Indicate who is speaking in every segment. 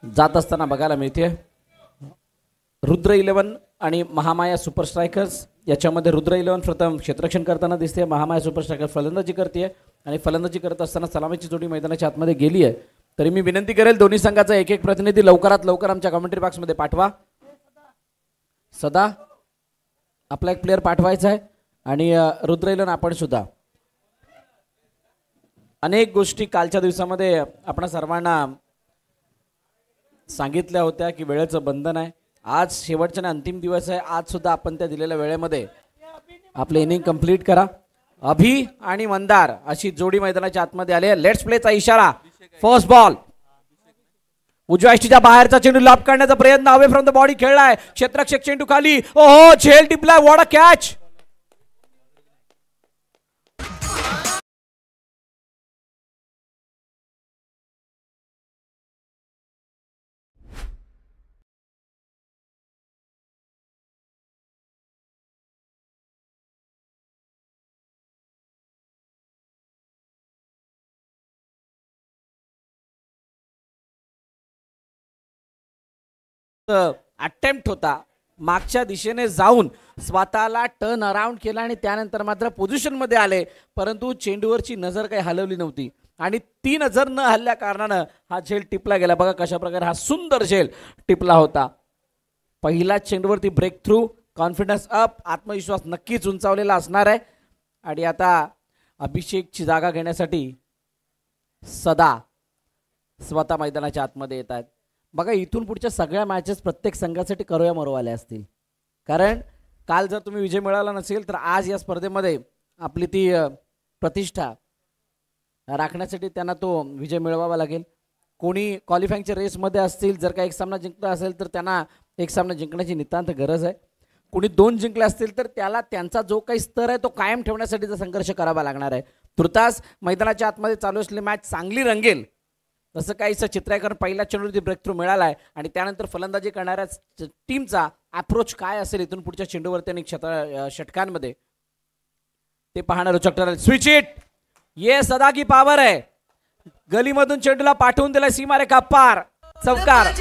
Speaker 1: जात असताना बघायला मिळते। रुद्र 11 आणि महामाया सुपर स्ट्रायकर्स याच्यामध्ये रुद्र 11 प्रथम क्षेत्ररक्षण करताना दिसते, महामाया सुपर स्ट्रायकर फलंदाजी करते आणि फलंदाजी करत असताना सलामीची जोडी मैदानाच्या आतमध्ये गेली आहे। तरी मी विनंती करेल दोन्ही संघाचा एक एक प्रतिनिधी लवकरात लवकर आमच्या कमेंट्री बॉक्समध्ये पाठवा। सदा आपला एक प्लेयर पाठवायचा आहे आणि रुद्र 11 आपण सुद्धा। अनेक गोष्टी कालच्या दिवसामध्ये आपण सर्वांना सांगितल्या होत्या की वेळेचं बंधन आहे। आज शेवटचा अंतिम दिवस आहे, आज सुद्धा आपण त्या दिलेल्या वेळेमध्ये आपले इनिंग कंप्लीट करा। अभि आणि मंदार अशी जोडी मैदानाच्या आतमध्ये आले। लेट्स प्लेचा इशारा, फर्स्ट बॉल उजव्या यष्टीच्या बाहेरचा चेंडू लॉब करण्याचा प्रयत्न, अवे फ्रॉम द बॉडी खेळलाय, क्षेत्ररक्षक चेंडू खाली, ओहो झेल टिपलाय, व्हॉट अ कॅच। अटेम्प्ट होता, मागच्या दिशेने जाऊन स्वतःला टर्न अराउंड केला आणि त्यानंतर मात्र पोझिशन मध्ये आले, परंतु चेंडूवरची नजर काही हलवली नव्हती आणि ती नजर न हलल्या कारणानं हा झेल टिपला गेला। बघा कशा प्रकारे हा सुंदर झेल टिपला होता। पहिला चेंडूवरती ब्रेक थ्रू, कॉन्फिडन्स अप, आत्मविश्वास नक्कीच उंचावलेला असणार आहे आणि आता अभिषेकची जागा घेण्यासाठी सदा स्वतः मैदानाच्या आतमध्ये येत आहेत। बघा इथून पुढच्या सगळ्या मॅचेस प्रत्येक संघासाठी करोया मरोवाल्या असतील, कारण काल जर तुम्ही विजय मिळवला नसेल तर आज या स्पर्धेमध्ये आपली ती प्रतिष्ठा राखण्यासाठी त्यांना तो विजय मिळवावा लागेल। कोणी क्वालिफाईंगच्या रेसमध्ये असतील, जर का एक सामना जिंकला असेल तर त्यांना एक सामना जिंकण्याची नितांत गरज आहे। कोणी 2 जिंकले असतील तर त्याला त्यांचा जो काही स्तर आहे तो कायम ठेवण्यासाठीचा संघर्ष करावा लागणार आहे। तुर्तास मैदानाच्या आतमध्ये चालू असलेली मॅच चांगली रंगेल जसं काहीसं चित्र आहे, कारण पहिल्या चेंडूवरती ब्रेक थ्रू मिळाला आहे आणि त्यानंतर फलंदाजी करणाऱ्या टीमचा अप्रोच काय असेल इथून पुढच्या चेंडूवरती आणि षटकांमध्ये ते पाहणं रोचक ठरेल। स्विच इट, ये सदा की पावर आहे, गलीमधून चेंडूला पाठवून दिला सीमारेखा पार, चौकार।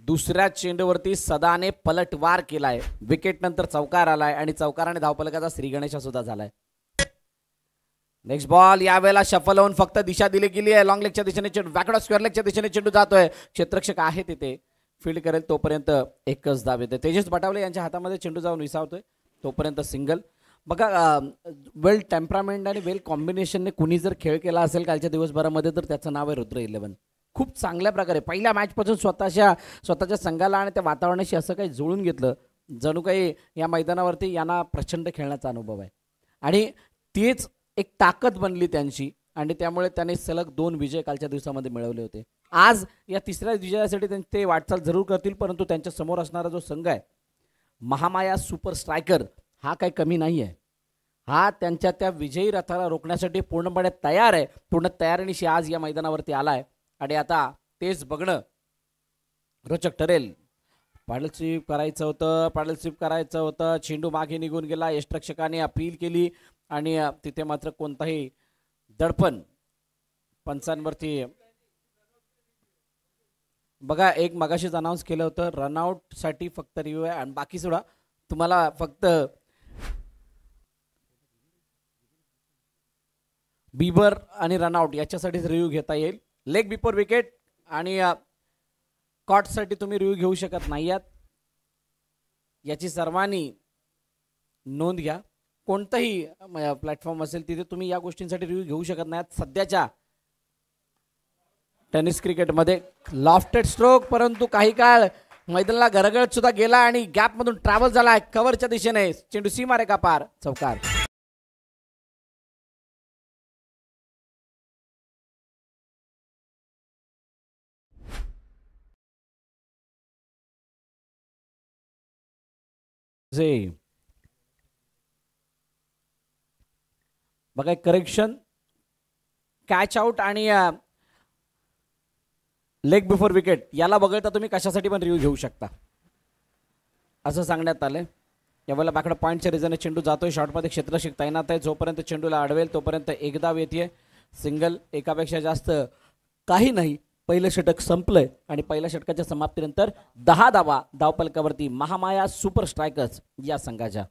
Speaker 1: दुसऱ्या चेंडूवरती सदाने पलटवार केलाय, विकेट नंतर चौकार आलाय आणि चौकाराने धावफलकाचा श्रीगणेशा सुद्धा झालाय। नेक्स्ट बॉल, यावेळेला शफल होऊन फक्त दिशा दिली गेली आहे, लॉंग लेगच्या दिशेने चेंडू, बॅकवर्ड स्क्वेअर लेगच्या दिशेने चेंडू जातोय, क्षेत्ररक्षक आहे तिथे फील्ड करेल तोपर्यंत एकच धाव येते। तेजस बटावले यांच्या हातामध्ये चेंडू जाऊन विसावतोय तोपर्यंत सिंगल। बघा वेल टेम्परामेंट आणि वेल कॉम्बिनेशनने कुणी जर खेळ केला असेल कालच्या दिवसभरामध्ये तर त्याचं नाव आहे रुद्र 11। खूप चांगल्या प्रकारे पहिल्या मॅचपासून स्वतःच्या संघाला आणि त्या वातावरणाशी असं काही जुळून घेतलं जणू काही या मैदानावरती यांना प्रचंड खेळण्याचा अनुभव आहे आणि तीच एक ताकद बनली त्यांची आणि त्यामुळे त्यांनी सलग 2 विजय कालच्या दिवसामध्ये मिळवले होते। आज या तिसऱ्या विजयासाठी ते वाटचाल जरूर करतील, परंतु त्यांच्या समोर असणारा जो संघ आहे महामाया सुपर स्ट्रायकर हा काही कमी नाही आहे, हा त्यांच्या त्या विजयी रथाला रोखण्यासाठी पूर्णपणे तयार आहे, पूर्ण तयारीनिशी आज या मैदानावरती आलाय आणि आता तेच बघणं रोचक ठरेल। पॅडल स्वीप करायचं होतं, चेंडू मागे निघून गेला, यष्टरक्षकाने अपील केली आणि तिथे मात्र कोणताही दडपण पंचांवरती। बघा एक मगाशीच अनाउन्स केलं होतं रनआउट साठी फक्त रिव्ह्यू आहे आणि बाकी सुद्धा तुम्हाला फक्त बीबर आणि रनआउट याच्यासाठीच रिव्ह्यू घेता येईल। लेग बिफोर विकेट आणि कॉटसाठी तुम्ही रिव्ह्यू घेऊ शकत नाही आहात, याची सर्वांनी नोंद घ्या। कोणताही प्लॅटफॉर्म असेल तिथे तुम्ही या गोष्टींसाठी रिव्ह्यू घेऊ शकत नाही आहात। सध्याच्या टेनिस क्रिकेटमध्ये लॉफ्टेड स्ट्रोक, परंतु काही काळ मैदानाला गरगळत सुद्धा गेला आणि गॅपमधून ट्रॅव्हल झाला कव्हरच्या दिशेने, चेंडू सीमारेखा पार, चौकार। जे बघा करेक्शन, कॅच आउट आणि लेग बिफोर विकेट याला वगळता तुम्ही कशासाठी पण रिव्ह्यू घेऊ शकता असं सांगण्यात आलंय. यावेळेला बाकडे पॉईंटच्या रिझने चेंडू जातोय, शॉटमध्ये क्षेत्ररक्षक तैनात आहे. जोपर्यंत चेंडूला अडवेल तोपर्यंत एक धाव येते. सिंगल, एकापेक्षा जास्त काही नाही. पहिलं षटक संपलंय आणि पहिल्या षटकाच्या समाप्तीनंतर 10 धावा धावपलकावरती महामाया सुपर स्ट्रायकर्स या संघाच्या.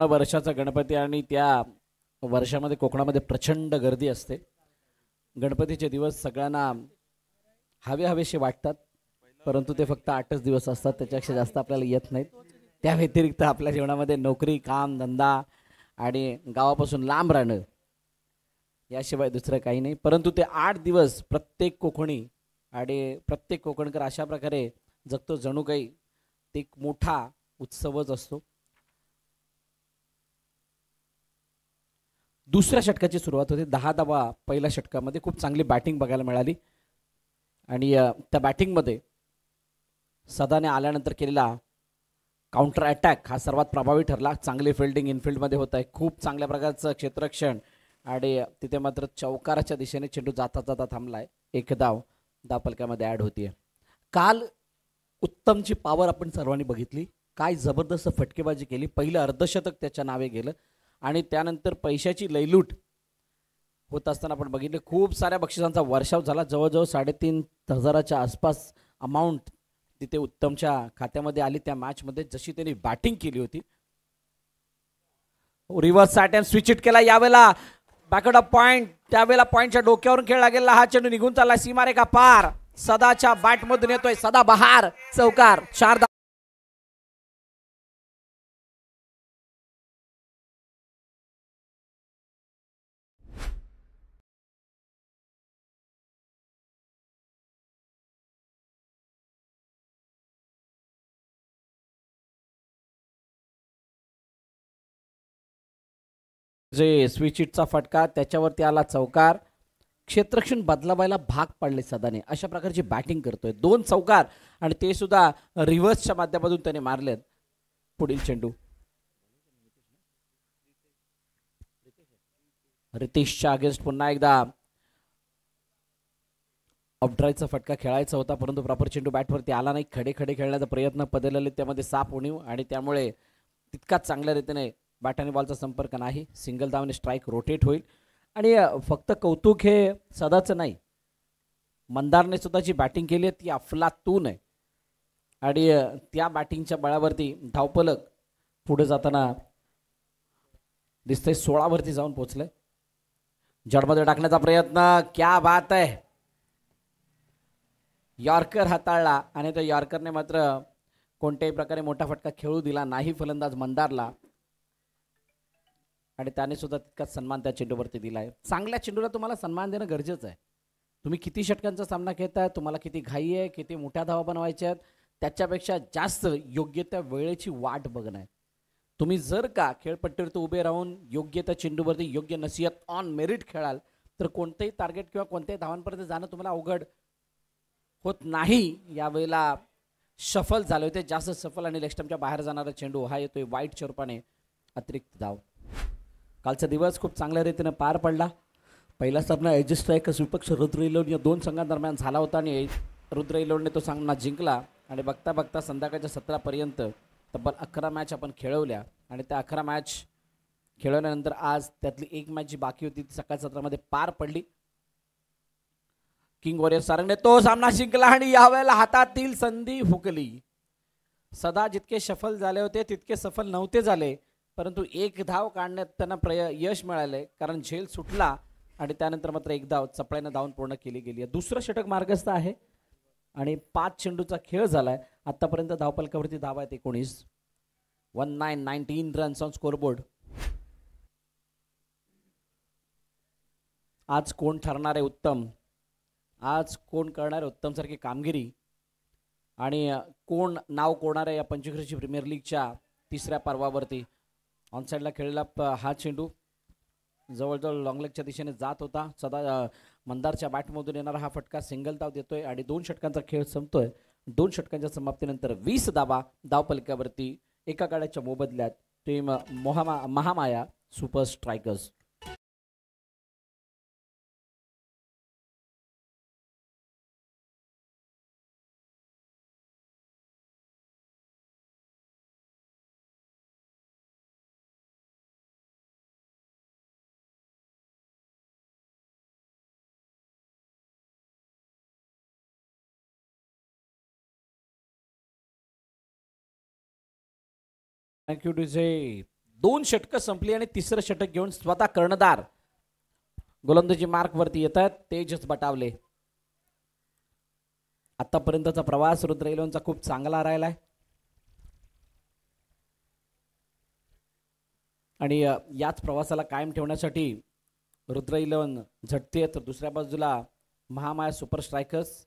Speaker 1: वर्षाचा गणपती आणि त्या वर्षामध्ये कोकणामध्ये प्रचंड गर्दी असते. गणपतीचे दिवस सगळ्यांना हवेसे वाटतात, परंतु ते फक्त 8च दिवस असतात, त्याच्यापेक्षा जास्त आपल्याला येत नाहीत. त्या व्यतिरिक्त आपल्या जीवनामध्ये नोकरी, काम, धंदा आणि गावापासून लांब राहणं याशिवाय दुसरं काही नाही. परंतु ते 8 दिवस प्रत्येक कोकणी आणि प्रत्येक कोकणकर अशा प्रकारे जगतो जणू काही ते एक मोठा उत्सवच असतो. दुसऱ्या षटकाची सुरुवात होते. 10 धावा पहिल्या षटकामध्ये. खूप चांगली बॅटिंग बघायला मिळाली आणि त्या बॅटिंगमध्ये सदाने आल्यानंतर केलेला काउंटर अटॅक हा सर्वात प्रभावी ठरला. चांगली फिल्डिंग इनफिल्डमध्ये होत आहे. खूप चांगल्या प्रकारचं क्षेत्ररक्षण आणि तिथे मात्र चौकाराच्या दिशेने चेंडू जाता जाता थांबलाय. एक धाव धावपलकामध्ये ऍड होतीये. काल उत्तमची पॉवर आपण सर्वांनी बघितली. काय जबरदस्त फटकेबाजी केली. पहिलं अर्धशतक त्याच्या नावे गेलं आणि त्यानंतर पैशाची लयलूट होत असताना आपण बघितले. खूप साऱ्या बक्षिसांचा वर्षाव झाला. जवळजवळ 3,500च्या आसपास अमाऊंट तिथे उत्तमच्या खात्यामध्ये आली त्या मॅचमध्ये. जशी त्यांनी बॅटिंग केली होती. रिव्हर्स अटॅम्प्ट स्विच इट केला. यावेळेला बॅकअप पॉइंट, त्यावेळेला पॉइंटच्या डोक्यावरून खेळला गेला. हा चेंडू निघून चालला सीमारेखा पार. सदाच्या बॅटमधून येतोय सदा बहार. चौकार. 4 जे स्विच इटचा फटका, त्याच्यावरती आला चौकार. क्षेत्ररक्षण बदलावायला भाग पाडले सदाने. अशा प्रकारची बॅटिंग करतोय. 2 चौकार आणि ते सुद्धा रिव्हर्सच्या माध्यमातून त्याने मारलेत. पुढील चेंडू रितेशच्या अगेन्स्ट पुन्हा एकदा ऑफड्राईव्हचा फटका खेळायचा होता, परंतु प्रॉपर चेंडू बॅटवरती आला नाही. खडे खेळण्याचा प्रयत्न बदलले, त्यामध्ये साप उणीव आणि त्यामुळे तितकाच चांगल्या रीतीने बॅट आणि बॉलचा संपर्क नाही. सिंगल धावने स्ट्राईक रोटेट होईल. आणि फक्त कौतुक हे सदाचं नाही, मंदारने सुद्धा जी बॅटिंग केली आहे ती अफलातून आहे आणि त्या बॅटिंगच्या बळावरती धावपलक पुढे जाताना दिसतंय. 16 वरती जाऊन पोहोचलंय. जडमध्ये टाकण्याचा प्रयत्न. क्या बात आहे. यॉर्कर हाताळला आणि त्या यॉर्करने मात्र कोणत्याही प्रकारे मोठा फटका खेळू दिला नाही फलंदाज मंदारला आणि त्याने सुद्धा तितकाच सन्मान त्या चेंडूवरती दिलाय. चांगल्या चेंडूला तुम्हाला सन्मान देणं गरजेचं आहे. तुम्ही किती षटकांचा सामना खेळताय, तुम्हाला किती घाई आहे, किती मोठ्या धावा बनवायच्या आहेत, त्याच्यापेक्षा जास्त योग्य त्या वेळेची वाट बघणं आहे. तुम्ही जर का खेळपट्टीवरती उभे राहून योग्य त्या चेंडूवरती योग्य नसीहत ऑन मेरिट खेळाल तर कोणतेही टार्गेट किंवा कोणत्याही धावांपर्यंत जाणं तुम्हाला अवघड होत नाही. यावेळेला शफल झाले होते, जास्त सफल आणि लेगस्टम्पच्या बाहेर जाणारा चेंडू हा येतोय वाईट स्वरूपाने. अतिरिक्त धाव. कालचा दिवस खूप चांगल्या रीतीने पार पडला. पहिला सामना एजेस स्ट्रायकर्स विपक्ष रुद्र इलोड या 2 संघांदरम्यान झाला होता आणि रुद्र इलोडने तो सामना जिंकला आणि बघता बघता संध्याकाळच्या 17 पर्यंत तब्बल 11 मॅच आपण खेळवल्या आणि त्या 11 मॅच खेळवल्यानंतर आज त्यातली एक मॅच जी बाकी होती ती सकाळ सत्रामध्ये पार पडली. किंग वॉरियर सारंगने तो सामना जिंकला आणि यावेळेला हातातील संधी हुकली. सदा जितके सफल झाले होते तितके सफल नव्हते झाले, परंतु एक धाव काढण्यात त्यांना यश मिळाले कारण झेल सुटला आणि त्यानंतर मात्र एक धाव चपळ्याने धावून पूर्ण केली गेली. दुसरं षटक मार्गस्थ आहे आणि 5 चेंडूचा खेळ झालाय आतापर्यंत धावफलकावरती धावा आहेत 19. 19 रन्स ऑन स्कोरबोर्ड. आज कोण ठरणार आहे उत्तम, आज कोण करणार आहे उत्तम सारखी कामगिरी आणि कोण नाव कोरणार आहे या पंचक्रोशी प्रीमियर लीगच्या तिसऱ्या पर्वावरती. ऑनसाईडला खेळलेला हा चेंडू जवळजवळ लॉंगलेगच्या दिशेने जात होता. सदा मंदारच्या बॅटमधून येणारा हा फटका सिंगल धाव देतोय आणि 2 षटकांचा खेळ संपतोय. 2 षटकांच्या समाप्तीनंतर 20 धावा धावफलकावरती एका गाड्याच्या मोबदल्यात team Mahamaya super strikers. Thank you DJ. 2 षटकं संपली आणि तिसरं षटक घेऊन स्वतः कर्णधार गोलंदाजी मार्क वरती येत आहेत तेजस बटावले. आतापर्यंतचा प्रवास रुद्र इलेव्हनचा खूप चांगला राहिलाय आणि याच प्रवासाला कायम ठेवण्यासाठी रुद्र इलेव्हन झटते. तर दुसऱ्या बाजूला Mahamaya super strikers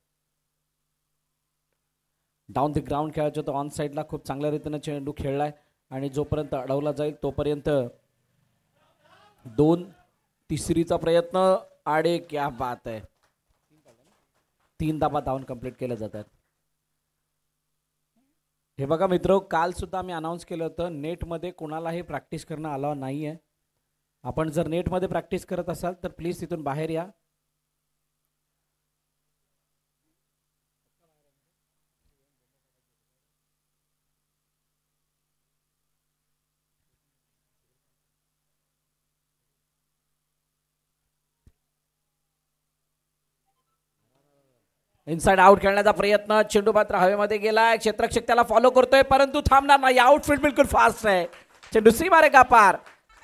Speaker 1: down the ground खेळायचं होतं. ऑन साईडला खूप चांगल्या रीतीने चेंडू खेळलाय आणि जोपर्यंत अडवला जाईल तोपर्यंत 2 तिसरीचा प्रयत्न आडे. क्या बात आहे. 3 धावा धावून कंप्लीट केल्या जातात. हे बघा मित्र, काल सुद्धा मी अनाऊन्स केलं होतं नेटमध्ये कोणालाही प्रॅक्टिस करणं अलाव नाही आहे. आपण जर नेटमध्ये प्रॅक्टिस करत असाल तर प्लीज तिथून बाहेर या. इनसाइड आउट खेळण्याचा प्रयत्न, चेंडू मात्र हवेमध्ये गेलाय. क्षेत्ररक्षक त्याला फॉलो करतोय परंतु थांबणार नाही. आउटफील्ड बिलकुल फास्ट आहे. चेंडू सीमारे का पार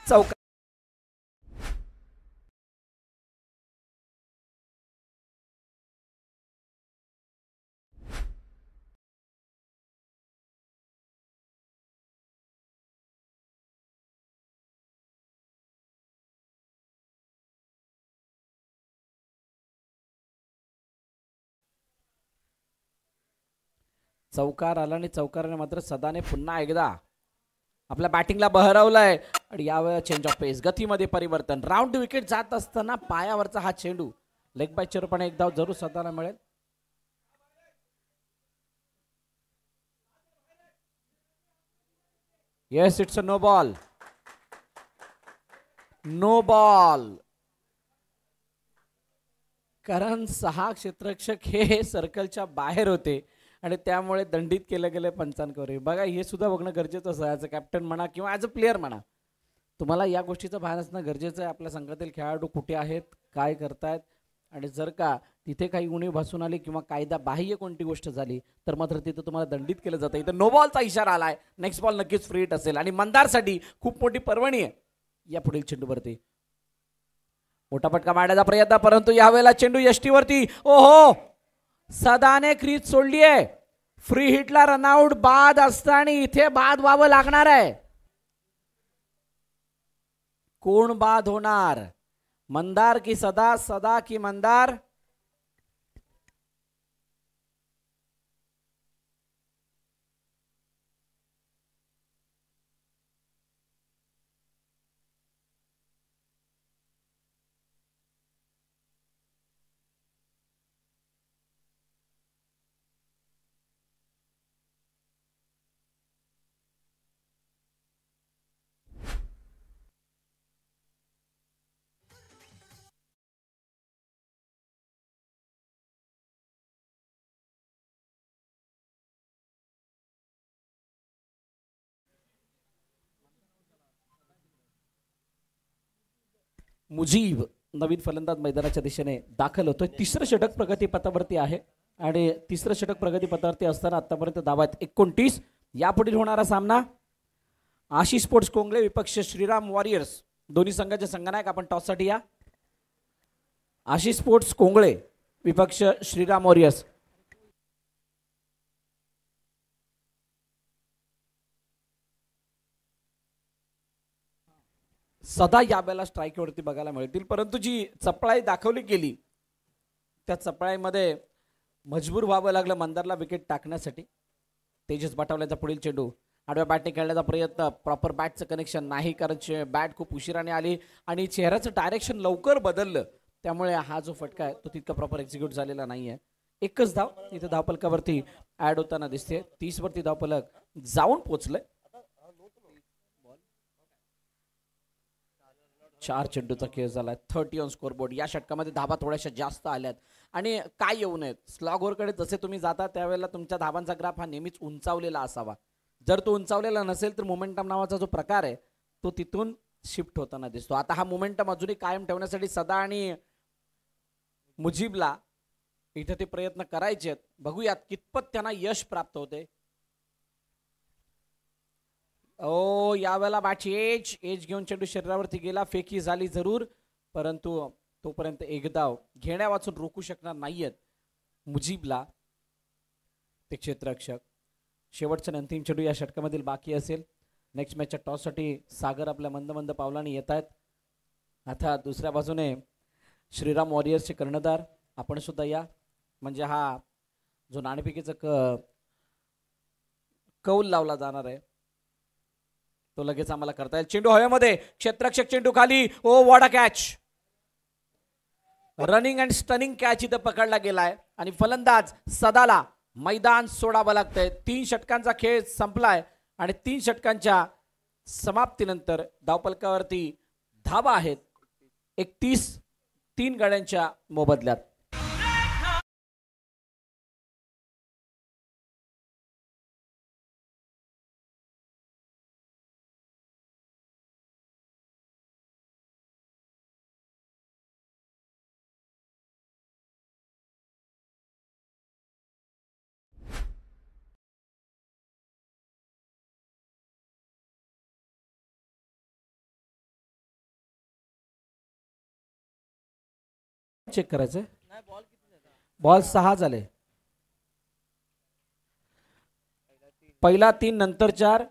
Speaker 1: चौका. चौकार आला आणि चौकाराने मात्र सदाने पुन्हा एकदा आपल्या बॅटिंगला बहरवलंय आणि यावेळेला चेंज ऑफ पेस, गतीमध्ये परिवर्तन. राऊंड विकेट जात असताना पायावरचा हा चेंडू लेग बायच्या रूपाने एक धाव जरूर सदाला मिळेल. Yes, it's a no ball. No ball, कारण 6 क्षेत्ररक्षक हे सर्कलच्या बाहेर होते आणि त्यामुळे दंडित केलं गेलं पंचांकडे. बघा, हे सुद्धा बघणं गरजेचं असं ॲज अ कॅप्टन म्हणा किंवा ॲज अ प्लेअर म्हणा, तुम्हाला या गोष्टीचं भान असणं गरजेचं आहे. आपल्या संघातील खेळाडू कुठे आहेत, काय करतायत आणि जर का तिथे काही उणीव भासून आली किंवा कायदा बाह्य कोणती गोष्ट झाली तर मात्र तिथं तुम्हाला दंडित केलं जातं. इथं नो बॉलचा इशारा आलाय. नेक्स्ट बॉल नक्कीच फ्री हिट असेल आणि मंदारसाठी खूप मोठी पर्वणी आहे या पुढील चेंडूवरती. मोठा फटका मारण्याचा प्रयत्न परंतु यावेळेला चेंडू यष्टीवरती. ओहो, सदाने क्रीज सोडली आहे. फ्री हिटला रनआउट बाद असताना इथे बाद व्हावं लागणार आहे. कोण बाद होणार, मंदार की सदा, सदा की मंदार? मुजीब नवीन फलंदाज मैदानाच्या दिशेने दाखल होतोय. तिसरं षटक प्रगतीपथावरती आहे आणि तिसरं षटक प्रगतीपथावरती असताना आतापर्यंत धावा 29. यापुढील होणारा सामना आशिष स्पोर्ट्स कोंगळे विपक्ष श्रीराम वॉरियर्स. दोन्ही संघाचे संघनायक आपण टॉससाठी या. आशिष स्पोर्ट्स कोंगळे विपक्ष श्रीराम वॉरियर्स. सदा यावेळेला स्ट्राईकवरती बघायला मिळतील, परंतु जी चपळाई दाखवली गेली त्या चपळाईमध्ये मजबूर व्हावं लागलं मंदारला विकेट टाकण्यासाठी. तेजस बटावल्याचा पुढील चेंडू आडव्या बॅटने खेळण्याचा प्रयत्न, प्रॉपर बॅटचं कनेक्शन नाही कारण बॅट खूप उशिराने आली आणि चेहऱ्याचं डायरेक्शन लवकर बदललं, त्यामुळे हा जो फटका आहे तो तितका प्रॉपर एक्झिक्यूट झालेला नाहीये. एकच धाव इथे धावपलकावरती ऍड होताना दिसते. 30 वरती धावपलक जाऊन पोहोचलंय. 4 चेंडूचा खेळ झालाय. 30 ऑन स्कोरबोर्ड. या षटकामध्ये धाबा थोड्याशा जास्त आल्यात आणि काय येऊ नयेत. स्लॉगवरकडे जसे तुम्ही जाता त्यावेळेला तुमच्या धाबांचा ग्राफ हा नेहमीच उंचावलेला असावा. जर तो उंचावलेला नसेल तर मोमेंटम नावाचा जो प्रकार आहे तो तिथून शिफ्ट होताना दिसतो. आता हा मोमेंटम अजूनही कायम ठेवण्यासाठी सदा आणि मुजीबला इथे ते प्रयत्न करायचे आहेत. बघूयात कितपत त्यांना यश प्राप्त होते. ओ यावेळेला बॅटची एज घेऊन चेंडू शरीरावरती गेला. फेकी झाली जरूर, परंतु तोपर्यंत एक धाव घेण्या वाचून रोखू शकणार नाहीयेत मुजीबला ते क्षेत्ररक्षक. शेवटचा अंतिम चेंडू या षटकामधील बाकी असेल. नेक्स्ट मॅचच्या टॉससाठी सागर आपल्या मंद मंद पावलांनी येत आहेत. आता दुसऱ्या बाजूने श्रीराम वॉरियर्सचे कर्णधार आपण सुद्धा या, म्हणजे हा जो नाणेफेकीचा कौल लावला जाणार आहे तो लगेच आम्हाला करता येईल. चेंडू हवेमध्ये, क्षेत्ररक्षक चेंडू खाली. Oh what a catch. Running and stunning catch इथं पकडला गेलाय आणि फलंदाज सदाला मैदान सोडावं लागतंय. 3 षटकांचा खेळ संपलाय आणि 3 षटकांच्या समाप्तीनंतर धावपलकावरती धावा आहेत 31 3 गड्यांच्या मोबदल्यात. चेक करायचं. बॉल 6 झाले. पहिला 3 नंतर 4,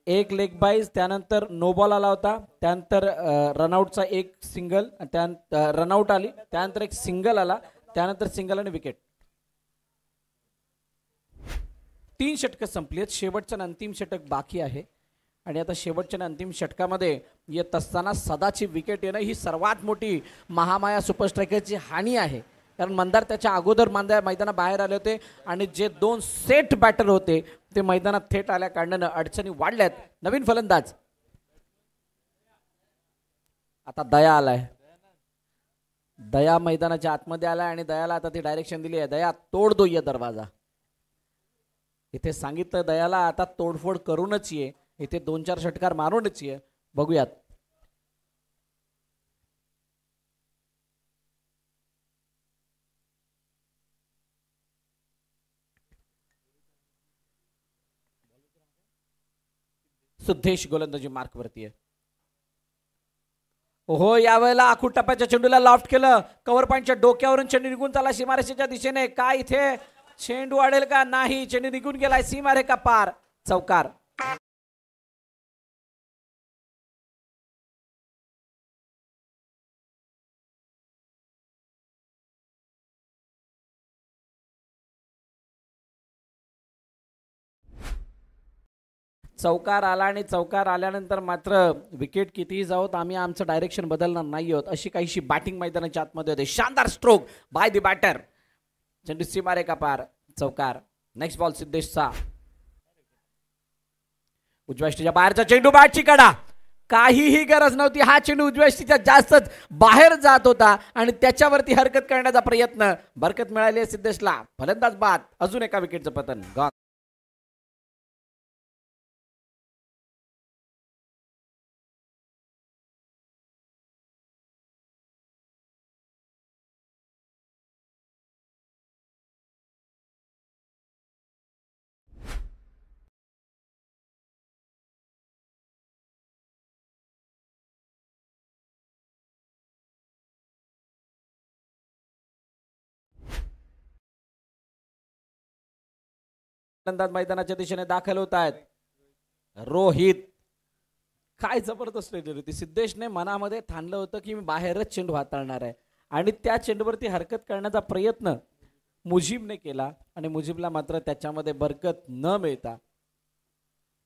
Speaker 1: एक लेग बाईज, त्यानंतर नो बॉल आला होता, त्यानंतर रनआउटचा एक सिंगल, त्यानंतर रनआउट आली, त्यानंतर एक सिंगल आला, त्यानंतर सिंगल आणि विकेट. 3 षटकं संपली आहेत. शेवटचं अंतिम षटक बाकी आहे आणि आता शेवटच्या अंतिम षटकामध्ये येत असताना सदाची विकेट येणं ही सर्वात मोठी महामाया सुपर स्ट्रायकरची हानी आहे. कारण मंदार त्याच्या अगोदर मैदाना बाहेर आले होते आणि जे 2 सेट बॅटर होते ते मैदानात थेट आल्या कारणानं अडचणी वाढल्यात. नवीन फलंदाज आता दया आलाय. दया मैदानाच्या आतमध्ये आलाय आणि दयाला आता ती डायरेक्शन दिली आहे. दया तोड दो ये दरवाजा. इथे सांगितलं दयाला आता तोडफोड करूनच ये, इथे 2-4 षटकार मारूनच ये. बघूयात. सिद्धेश गोलंदाजी मार्क वरती आहे. ओहो यावेळेला आखूड टप्प्याच्या चेंडूला लॉफ्ट केलं. कव्हर पॉईंटच्या डोक्यावरून चेंडू निघून चालला सीमारेषेच्या दिशेने. काय इथे चेंडू अडेल का? नाही, चेंडू निघून गेलाय सीमारेखा पार. चौकार. चौकार आला आणि चौकार आल्यानंतर मात्र विकेट कितीही जाऊत आम्ही आमचं डायरेक्शन बदलणार नाही आहोत अशी काहीशी बॅटिंग मैदानाच्या आतमध्ये होते. शानदार स्ट्रोक बाय द बॅटर. चेंडू सीमारेखा पार. चौकार. नेक्स्ट बॉल सिद्धेशचा. उजव्या यष्टीच्या बाहेरचा चेंडू. बॅटची कडा. काहीही गरज नव्हती. हा चेंडू उजव्या यष्टीच्या जास्तच बाहेर जात होता आणि त्याच्यावरती हरकत करण्याचा प्रयत्न. बरकत मिळाली आहे सिद्धेशला. फलंदाज बाद. अजून एका विकेटचं पतन. फलंदाज मैदानाच्या दिशेने दाखल होत आहेत. रोहित काय जबरदस्त स्ट्रॅटेजी होती. सिद्धेशने मनामध्ये ठाणलं होतं की मी बाहेरच चेंडू हाताळणार आहे आणि त्या चेंडूवरती हरकत करण्याचा प्रयत्न मुजीबने केला आणि मुजीबला मात्र त्याच्यामध्ये बरकत न मिळता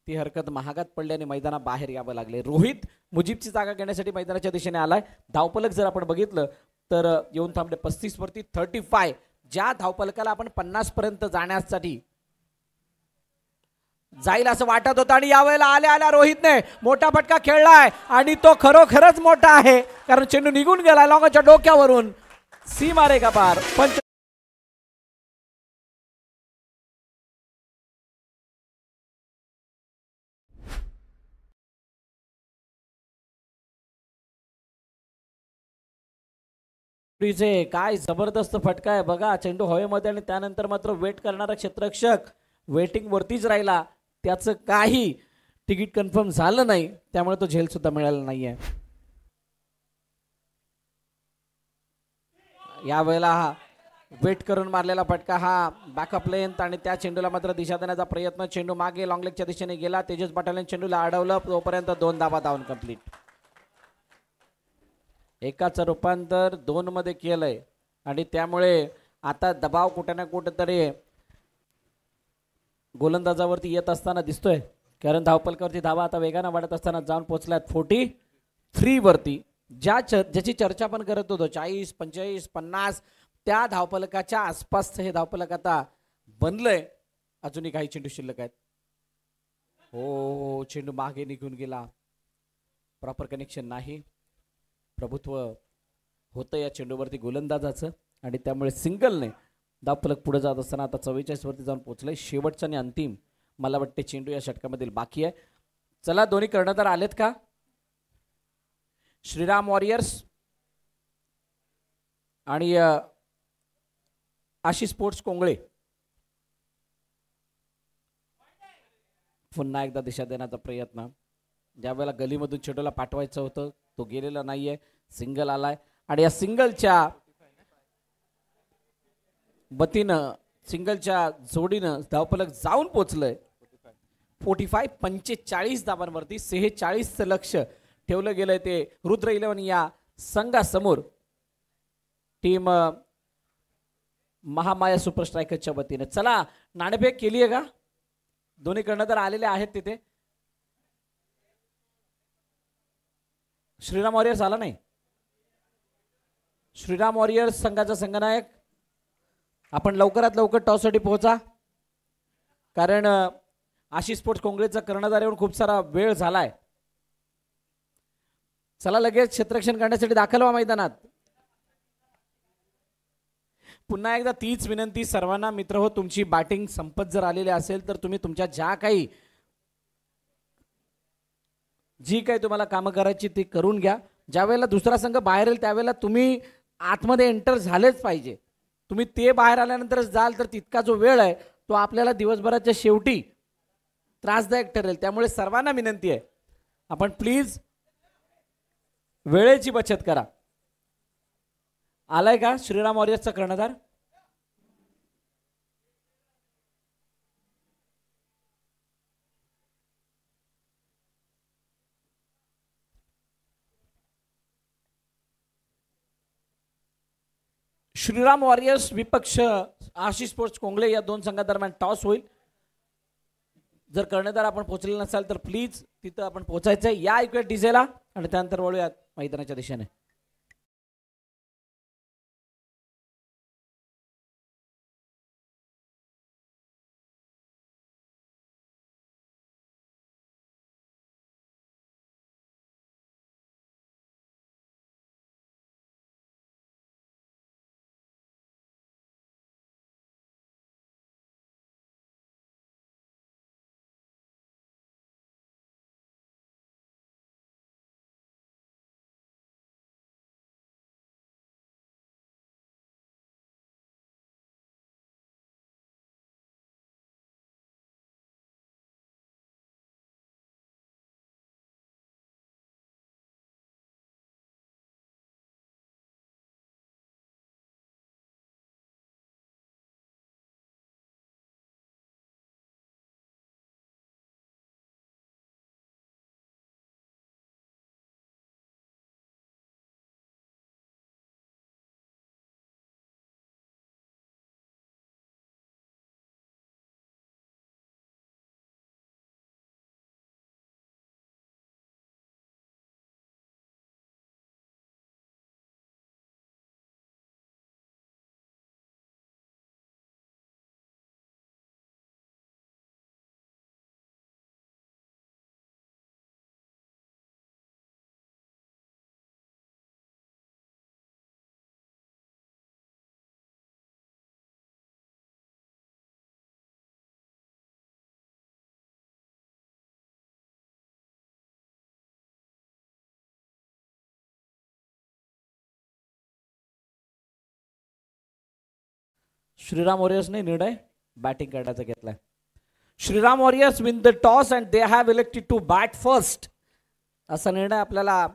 Speaker 1: ती हरकत महागात पडली आणि मैदानाबाहेर यावं लागले. रोहित मुजीबची जागा घेण्यासाठी मैदानाच्या दिशेने आलाय. धावपलक जर आपण बघितलं तर येऊन थांबले 35 वरती 35. ज्या धावपलकाला आपण 50 पर्यंत जाण्यासाठी जाईल असं वाटत होतं आणि यावेळेला आल्या आल्या रोहितने मोठा फटका खेळलाय आणि तो खरोखरच मोठा आहे कारण चेंडू निघून गेला लॉंगच्या डोक्यावरून. सी मारेगा पार. पंच काय जबरदस्त फटका आहे बघा. चेंडू हवेमध्ये आणि त्यानंतर मात्र वेट करणारा क्षेत्ररक्षक वेटिंग वरतीच राहिला. त्याचं काही तिकीट कन्फर्म झालं नाही त्यामुळे तो झेल सुद्धा मिळाला नाहीये. यावेळेला हा वेट करून मारलेला फटका हा बॅकअप लेंथ आणि त्या चेंडूला मात्र दिशा देण्याचा प्रयत्न. चेंडू मागे लॉंग लेगच्या दिशेने गेला. तेजस पाटीलने चेंडूला अडवलं तोपर्यंत 2 धावा धावून कंप्लीट. एकाचं रूपांतर 2 मध्ये केलंय आणि त्यामुळे आता दबाव कुठे ना कुठेतरी गोलंदाजावरती येत असताना दिसतोय कारण धावपलकावरती धावा आता वेगानं वाढत असताना जाऊन पोहोचल्यात 43 वरती. ज्याची चर्चा पण करत होतो 40 45 50 त्या धावपलकाच्या आसपासचं हे धावपलक आता बनलंय. अजूनही काही चेंडू शिल्लक आहेत. हो चेंडू मागे निघून गेला. प्रॉपर कनेक्शन नाही. प्रभुत्व होतं या चेंडूवरती गोलंदाजाचं आणि त्यामुळे सिंगलने धावफलक पुढे जात असताना आता 44 वरती जाऊन पोहोचलंय. शेवटचा आणि अंतिम मला वाटते चेंडू या षटकामधील बाकी आहे. चला दोन्ही कर्णधार आलेत का? श्रीराम वॉरियर्स आणि आशिष स्पोर्ट्स कोंगळे पुन्हा एकदा दिशा देण्याचा प्रयत्न. ज्यावेळेला गलीमधून चेंडूला पाठवायचं होतं तो गेलेला नाहीये. सिंगल आलाय आणि या सिंगलच्या वतीनं सिंगलच्या जोडीनं धावफलक जाऊन पोहोचलंय 45 धावांवरती. 46चं लक्ष ठेवलं गेलंय ते रुद्र 11 या संघासमोर टीम महामाया सुपर स्ट्रायकरच्या वतीने. चला नाणेफेक केली आहे का? दोन्ही कर्णधार आलेले आहेत तिथे. श्रीराम वॉरियर्स आला नाही. श्रीराम वॉरियर्स संघाचा संघनायक आपण लवकरात लवकर टॉससाठी पोहोचा कारण आशिष स्पोर्ट्स कोंगळेचा कर्णधार येऊन खूप सारा वेळ झालाय. चला लगेच क्षेत्ररक्षण करण्यासाठी दाखल व्हा मैदानात. पुन्हा एकदा तीच विनंती सर्वांना मित्र हो, तुमची बॅटिंग संपत जर आलेली असेल तर तुम्ही तुमच्या जी काही तुम्हाला कामं करायची ती करून घ्या. ज्या वेळेला दुसरा संघ बाहेर येईल त्यावेळेला तुम्ही आतमध्ये एंटर झालेच पाहिजे. तुम्ही ते बाहेर आल्यानंतर जाल तर तितका जो वेळ आहे तो आपल्याला दिवसभराच्या शेवटी त्रासदायक ठरेल. त्यामुळे सर्वांना विनंती आहे आपण प्लीज वेळेची बचत करा. आलाय का श्रीराम वॉरियर्सचा कर्णधार? श्रीराम वॉरियर्स विपक्ष आशिष स्पोर्ट्स कोंगळे या दोन संघादरम्यान टॉस होईल. जर कर्णधार आपण पोहोचले नसाल तर प्लीज तिथं आपण पोहोचायचं या ऐकूया डीजेला आणि त्यानंतर वळूयात मैदानाच्या दिशेने. श्रीराम वॉरियर्सने निर्णय बॅटिंग करण्याचा घेतलाय. Shriram warriors win the toss and they have elected to bat first. असा निर्णय आपल्याला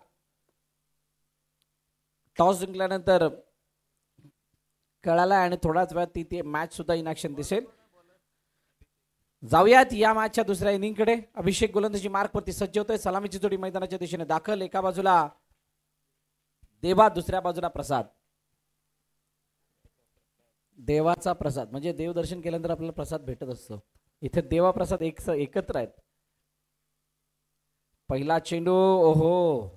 Speaker 1: टॉस जिंकल्यानंतर कळाला आणि थोडाच वेळात ती मॅच सुद्धा इन ॲक्शन दिसेल. जाऊयात या मॅचच्या दुसऱ्या इनिंगकडे. अभिषेक गोलंदाजी मार्कवरती सज्ज होतोय. सलामीची जोडी मैदानाच्या दिशेने दाखल. एका बाजूला देवा, दुसऱ्या बाजूला प्रसाद. देवाचा प्रसाद म्हणजे देवदर्शन केल्यानंतर आपल्याला प्रसाद भेटत असतो. इथे देवा प्रसाद एकत्र आहेत. पहिला चेंडू, ओहो,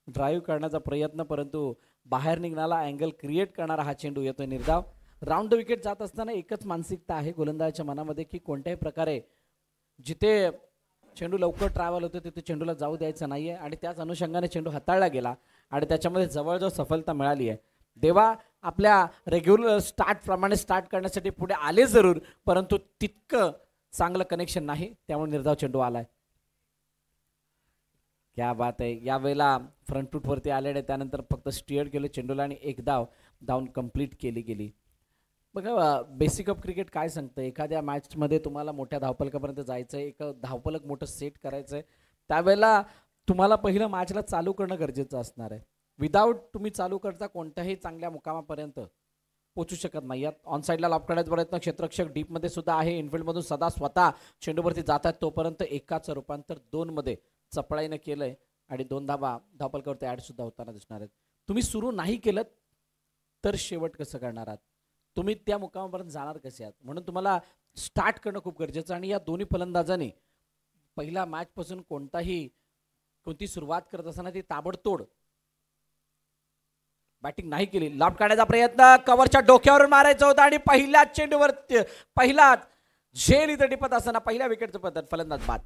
Speaker 1: ड्राईव्ह करण्याचा प्रयत्न, परंतु बाहेर निघणारा अँगल क्रिएट करणारा हा चेंडू येतोय निर्धाव. राऊंड द विकेट जात असताना एकच मानसिकता आहे गोलंदाजाच्या मनामध्ये की कोणत्याही प्रकारे जिथे चेंडू लवकर ट्रॅव्हल होतो तिथे चेंडूला जाऊ द्यायचं नाहीये आणि त्याच अनुषंगाने चेंडू हाताळला गेला आणि त्याच्यामध्ये जवळजवळ सफलता मिळाली आहे. देवा आपल्या रेग्युलर स्टार्ट प्रमाणे स्टार्ट करण्यासाठी पुढे आले जरूर, परंतु तितकं चांगलं कनेक्शन नाही, त्यामुळे निर्धाव चेंडू आलाय. क्या बात आहे. यावेळेला फ्रंट फूट वरती आलेले, त्यानंतर फक्त स्टीअर केलं चेंडूला आणि एक धावून कंप्लीट केली गेली. बघा बेसिक ऑफ क्रिकेट काय सांगतं, एखाद्या मॅचमध्ये तुम्हाला मोठ्या धावफलकापर्यंत जायचं आहे, एक धावफलक मोठं सेट करायचं आहे, त्यावेळेला तुम्हाला पहिलं मॅचला चालू करणं गरजेचं असणार आहे. विदाऊट तुम्ही चालू करता कोणत्याही चांगल्या मुकामापर्यंत पोचू शकत नाही. यात ऑन साईडला लॉब करण्याचा प्रयत्न क्षेत्ररक्षक डीपमध्ये सुद्धा आहे. इनफिल्डमधून सदा स्वतः चेंडूवरती जातात, तोपर्यंत एकाचं रूपांतर 2 मध्ये चपळाईनं केलंय आणि 2 धावा धावफलकावरती ऍड सुद्धा होताना दिसणार आहेत. तुम्ही सुरू नाही केलं तर शेवट कसं करणार आहात, तुम्ही त्या मुकामापर्यंत जाणार कसे आहात. म्हणून तुम्हाला स्टार्ट करणं खूप गरजेचं. आणि या दोन्ही फलंदाजांनी पहिल्या मॅच पासून कोणती सुरुवात करत असताना ती ताबडतोड बॅटिंग नाही केली. लॉब काढण्याचा प्रयत्न कव्हरच्या डोक्यावरून मारायचा होता आणि पहिल्याच चेंडूवर पहिला झेल इथे टिपत असताना पहिल्या विकेटचं पद्धत फलंदाज बाद.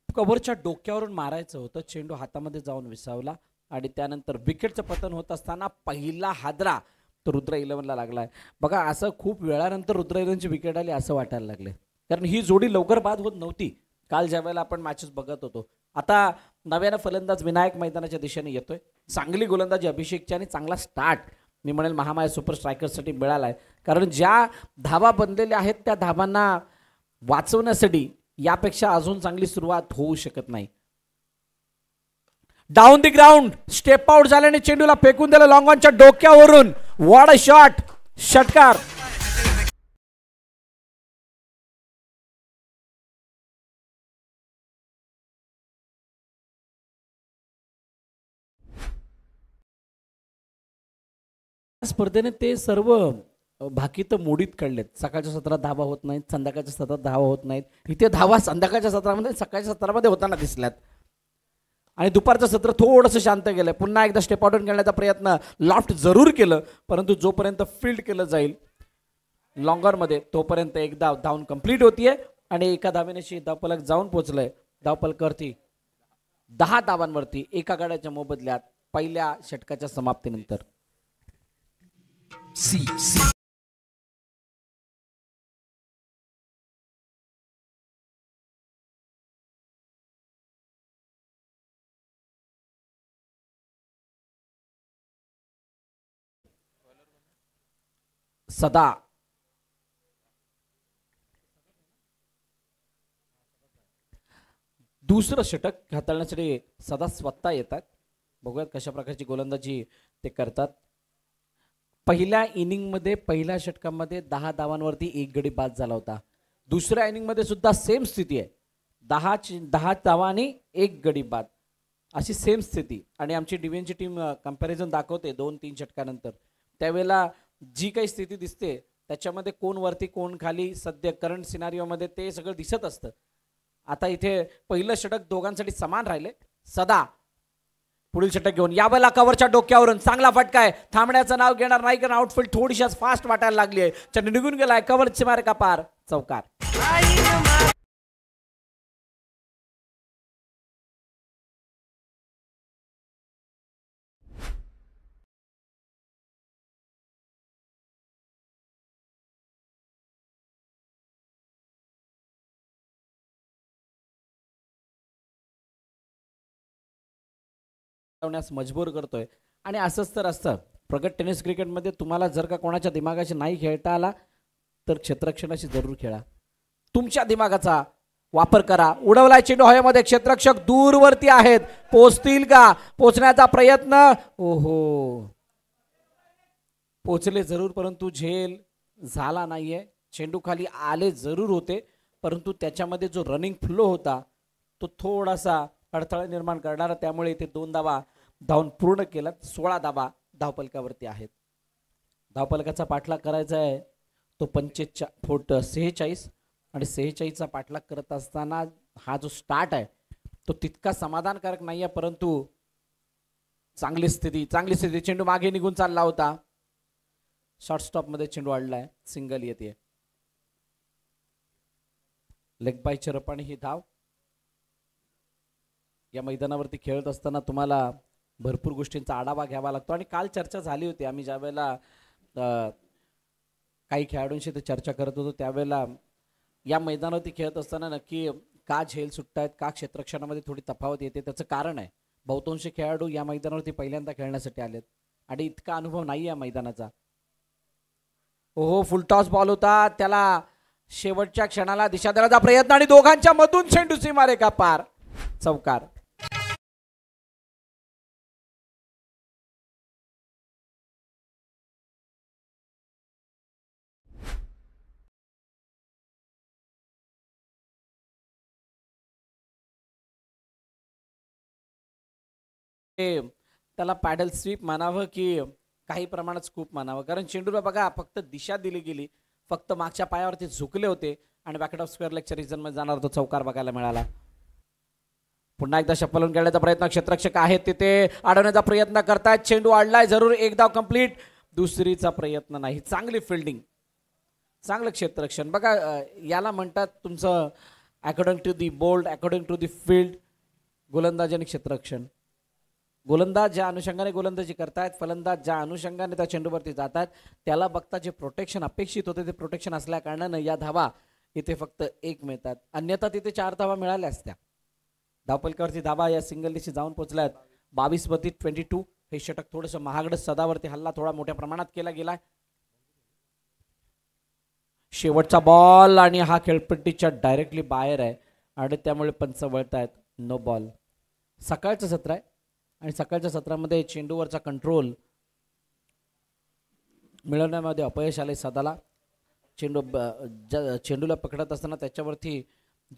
Speaker 1: कव्हरच्या डोक्यावरून मारायचं होतं, चेंडू हातामध्ये जाऊन विसावला आणि त्यानंतर विकेटचं पतन होत असताना पहिला हादरा तो रुद्र 11ला लागलाय. बघा असं खूप वेळानंतर रुद्र 11ची विकेट आली असं वाटायला लागले, कारण ही जोडी लवकर बाद होत नव्हती काल ज्या वेळेला आपण मॅचेस बघत होतो. आता नव्यानं फलंदाज विनायक मैदानाच्या दिशेने येतोय. चांगली गोलंदाजी अभिषेकची आणि चांगला स्टार्ट मी म्हणेल महामाया सुपर स्ट्रायकर्ससाठी मिळालाय, कारण ज्या धावा बनलेल्या आहेत त्या धावांना वाचवण्यासाठी यापेक्षा अजून चांगली सुरुवात होऊ शकत नाही. Down the ground step out झाल्याने चेंडूला फेकून दिलं लॉंग ऑनच्या डोक्यावरून. व्हॉट अ शॉट, षटकार. स्पर्धेने ते सर्व बाकी तर मोडीत काढलेत. सकाळच्या सत्रात धावा होत नाहीत, संध्याकाळच्या सत्रात धावा होत नाहीत. इथे धावा संध्याकाळच्या सत्रामध्ये सकाळच्या सत्रामध्ये होताना दिसल्यात आणि दुपारचं सत्र थोडंसं शांत गेलंय. पुन्हा एकदा स्टेप आउट करण्याचा प्रयत्न लॉफ्ट जरूर केलं, परंतु जोपर्यंत फील्ड केलं जाईल लॉंगरमध्ये तोपर्यंत एक धावून कंप्लीट होतीये आणि एका धावेनेशी धावफलक जाऊन पोहोचलंय. धावफलकावरती 10 धावांवरती एका गड्याच्या मोबदल्यात पहिल्या षटकाच्या समाप्तीनंतर. सदा दुसरं षटक हाताळण्यासाठी सदा स्वतः येतात. बघूयात कशा प्रकारची गोलंदाजी ते करतात. पहिल्या इनिंगमध्ये पहिल्या षटकामध्ये 10 धावांवरती 1 गडी बाद झाला होता. दुसऱ्या इनिंगमध्ये सुद्धा सेम स्थिती आहे, 10 धावा आणि 1 गडी बाद अशी सेम स्थिती. आणि आमची डिव्हिजनची टीम कंपॅरिझन दाखवते 2-3 षटकानंतर. त्यावेळेला जी काही स्थिती दिसते त्याच्यामध्ये कोण वरती कोण खाली सध्या करंट सिनारिओमध्ये ते सगळं दिसत असतं. आता इथे पहिलं षटक दोघांसाठी समान राहिले. सदा पुढील षटक घेऊन यावेळेला कव्हरच्या डोक्यावरून चांगला फटका आहे. थांबण्याचं नाव घेणार नाही कारण आउटफील्ड थोडीशी फास्ट वाटायला लागली आहे. चेंडू निघून गेलाय कव्हरची मार का पार चौकार. मजबूर करतोय आणि असंच तर असतं. प्रगत टेनिस क्रिकेटमध्ये तुम्हाला जर का कोणाच्या दिमागाशी नाही खेळता आला तर क्षेत्ररक्षणाशी जरूर खेळा. तुमच्या दिमागाचा वापर करा. उडवलाय चेंडू हवेमध्ये. क्षेत्ररक्षक दूरवरती आहेत. पोचतील का? पोचण्याचा प्रयत्न. ओहो पोचले जरूर परंतु झेल झाला नाहीये. चेंडू खाली आले जरूर होते परंतु त्याच्यामध्ये जो रनिंग फ्लो होता तो थोडासा अडथळा निर्माण करणारा. त्यामुळे इथे 2 धावा धावून पूर्ण केलात. 16 धावा धावपलकावरती आहेत. धावपलकाचा पाठलाग करायचा आहे तो 46 आणि 46चा पाठलाग करत असताना हा जो स्टार्ट आहे तो तितका समाधानकारक नाही आहे परंतु चांगली स्थिती. चेंडू मागे निघून चालला होता. शॉर्ट स्टॉप मध्ये चेंडू अडलाय. सिंगल येते. लेग बाय चरप आणि ही धाव. या मैदानावरती खेळत असताना तुम्हाला भरपूर गोष्टींचा आढावा घ्यावा लागतो आणि काल चर्चा झाली होती. आम्ही ज्या वेळेला काही खेळाडूंशी ते चर्चा करत होतो त्यावेळेला या मैदानावरती खेळत असताना नक्की का झेल सुटतायत, का क्षेत्ररक्षणामध्ये थोडी तफावत येते, त्याचं कारण आहे बहुतांश खेळाडू या मैदानावरती पहिल्यांदा खेळण्यासाठी आलेत आणि इतका अनुभव नाही या मैदानाचा. ओहो फुलटॉस बॉल होता. त्याला शेवटच्या क्षणाला दिशा देण्याचा प्रयत्न आणि दोघांच्या मधून चेंडू सीमारे का पार चौकार. त्याला पॅडल स्वीप म्हणावं की काही प्रमाणात स्कूप म्हणावं कारण चेंडूला बघा फक्त दिशा दिली गेली. फक्त मागच्या पायावरती झुकले होते आणि बॅकेट ऑफ स्क्वेअर लेगच्या रिजन मध्ये जाणार तो चौकार बघायला मिळाला. पुन्हा एकदा शप्पलून खेळण्याचा प्रयत्न. क्षेत्ररक्षक आहेत तिथे अडवण्याचा प्रयत्न करतायत. चेंडू अडलाय जरूर. एक धाव कंप्लीट. दुसरीचा प्रयत्न नाही. चांगली फिल्डिंग, चांगलं क्षेत्ररक्षण. बघा याला म्हणतात तुमचं according to the bowled, according to the field गोलंदाज आणि क्षेत्ररक्षण. गोलंदाज ज्या अनुषंगाने गोलंदाजी करतायत, फलंदाज ज्या अनुषंगाने त्या चेंडूवरती जातात त्याला बघता जे प्रोटेक्शन अपेक्षित होते ते प्रोटेक्शन असल्या कारणानं या धावा इथे फक्त 1 मिळतात. अन्यथा तिथे 4 धावा मिळाल्या असत्या. धावपलकावरती धावा या सिंगल दिशी जाऊन पोहोचल्यात. 22-22. हे षटक थोडंसं महागड सदावरती हल्ला थोडा मोठ्या प्रमाणात केला गेलाय. शेवटचा बॉल आणि हा खेळपट्टीच्या डायरेक्टली बाहेर आहे आणि त्यामुळे पंच वळतायत. No ball. सकाळचं सत्र आहे आणि सकाळच्या सत्रामध्ये चेंडूवरचा कंट्रोल मिळवण्यामध्ये अपयश आले सदाला. चेंडूला पकडत असताना त्याच्यावरती